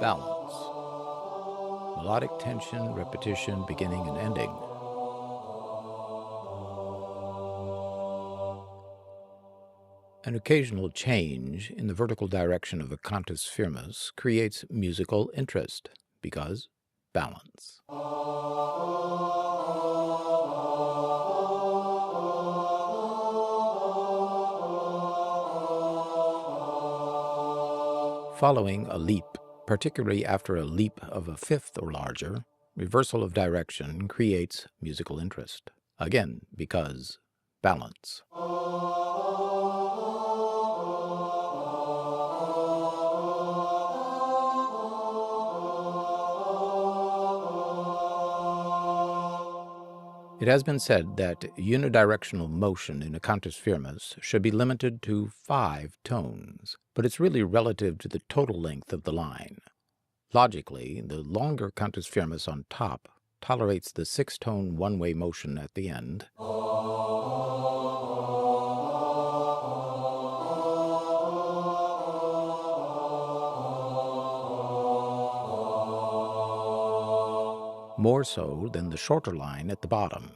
balance. Melodic tension, repetition, beginning and ending. An occasional change in the vertical direction of a cantus firmus creates musical interest, because balance. Following a leap, particularly after a leap of a fifth or larger, reversal of direction creates musical interest, again because balance. It has been said that unidirectional motion in a cantus firmus should be limited to 5 tones, but it's really relative to the total length of the line. Logically, the longer cantus firmus on top tolerates the 6-tone one-way motion at the end, more so than the shorter line at the bottom.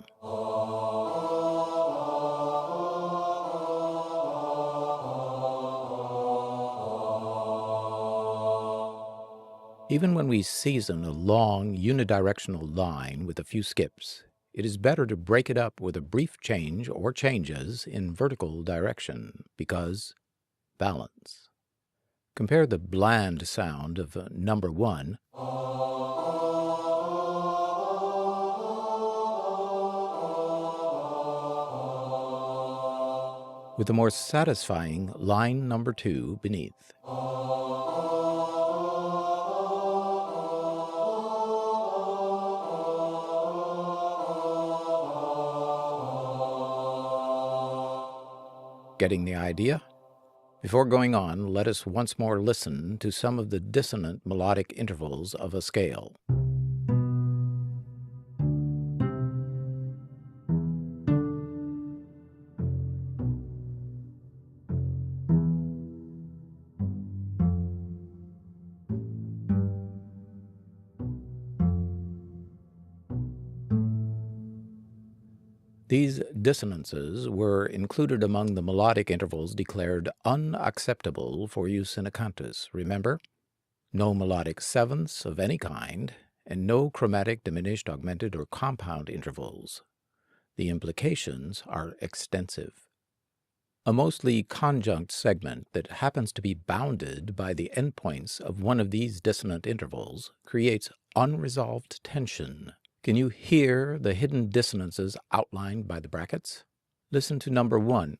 Even when we season a long unidirectional line with a few skips, it is better to break it up with a brief change or changes in vertical direction, because balance. Compare the bland sound of number 1 with the more satisfying line number 2 beneath. Getting the idea? Before going on, let us once more listen to some of the dissonant melodic intervals of a scale. These dissonances were included among the melodic intervals declared unacceptable for use in a cantus, remember? No melodic sevenths of any kind, and no chromatic, diminished, augmented, or compound intervals. The implications are extensive. A mostly conjunct segment that happens to be bounded by the endpoints of one of these dissonant intervals creates unresolved tension. Can you hear the hidden dissonances outlined by the brackets? Listen to number 1.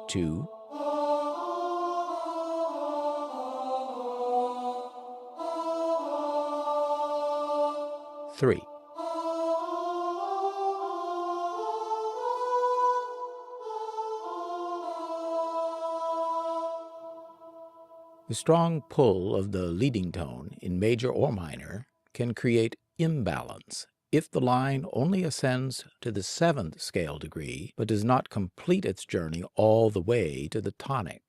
2. 3. The strong pull of the leading tone, in major or minor, can create imbalance if the line only ascends to the 7th scale degree, but does not complete its journey all the way to the tonic.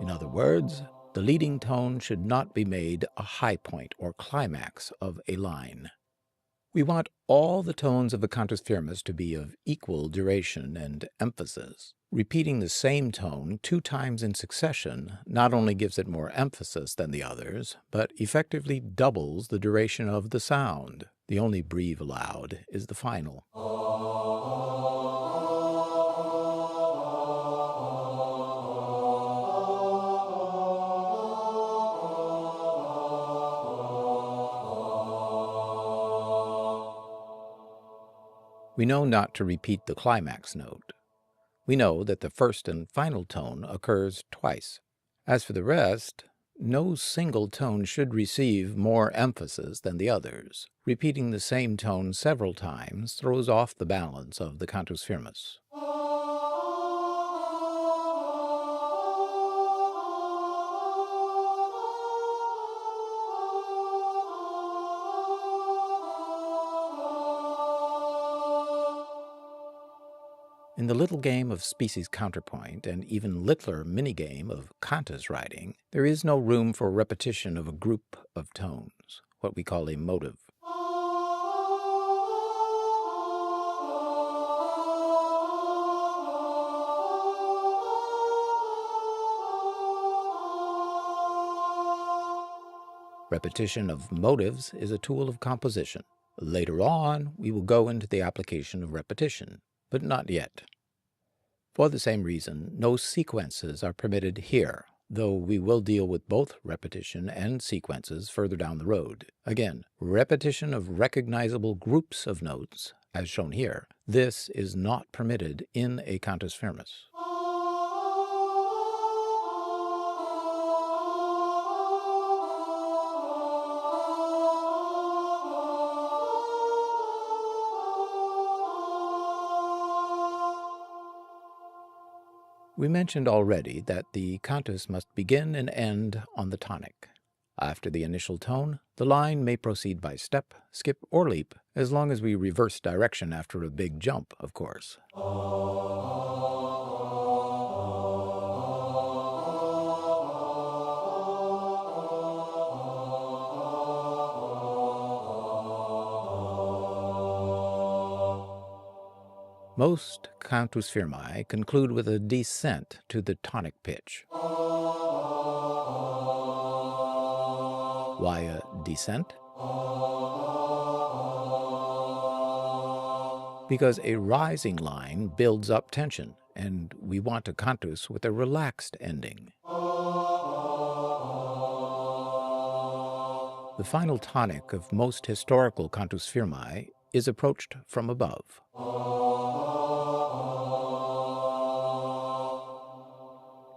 In other words, the leading tone should not be made a high point or climax of a line. We want all the tones of the cantus firmus to be of equal duration and emphasis. Repeating the same tone 2 times in succession not only gives it more emphasis than the others, but effectively doubles the duration of the sound. The only breve allowed is the final. We know not to repeat the climax note. We know that the first and final tone occurs twice. As for the rest, no single tone should receive more emphasis than the others. Repeating the same tone several times throws off the balance of the cantus firmus. In the little game of species counterpoint and even littler minigame of cantus writing, there is no room for repetition of a group of tones, what we call a motive. Repetition of motives is a tool of composition. Later on, we will go into the application of repetition, but not yet. For the same reason, no sequences are permitted here, though we will deal with both repetition and sequences further down the road. Again, repetition of recognizable groups of notes, as shown here, this is not permitted in a Cantus Firmus. We mentioned already that the cantus must begin and end on the tonic. After the initial tone, the line may proceed by step, skip, or leap, as long as we reverse direction after a big jump, of course. Most Cantus Firmi conclude with a descent to the tonic pitch. Why a descent? Because a rising line builds up tension, and we want a cantus with a relaxed ending. The final tonic of most historical Cantus Firmi is approached from above.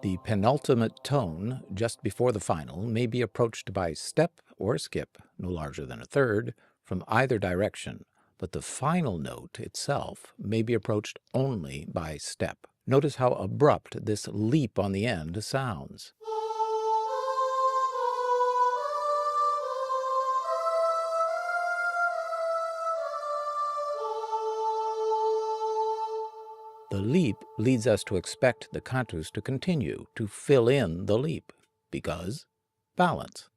The penultimate tone, just before the final, may be approached by step or skip, no larger than a third, from either direction, but the final note itself may be approached only by step. Notice how abrupt this leap on the end sounds. The leap leads us to expect the cantus to continue, to fill in the leap, because balance.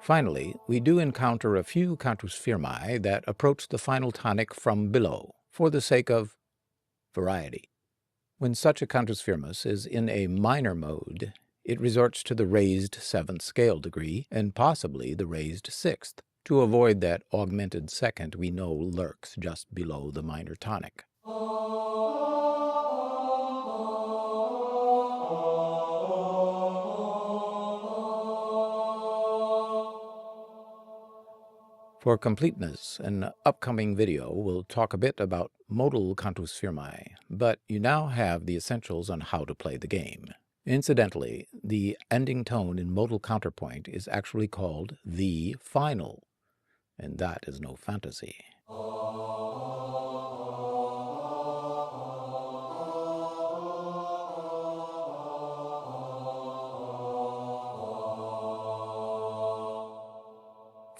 Finally, we do encounter a few Cantus Firmi that approach the final tonic from below, for the sake of variety. When such a Cantus Firmus is in a minor mode, it resorts to the raised 7th scale degree, and possibly the raised 6th, to avoid that augmented second we know lurks just below the minor tonic. For completeness, an upcoming video will talk a bit about modal Cantus Firmi, but you now have the essentials on how to play the game. Incidentally, the ending tone in modal counterpoint is actually called the final, and that is no fantasy.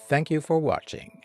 Thank you for watching.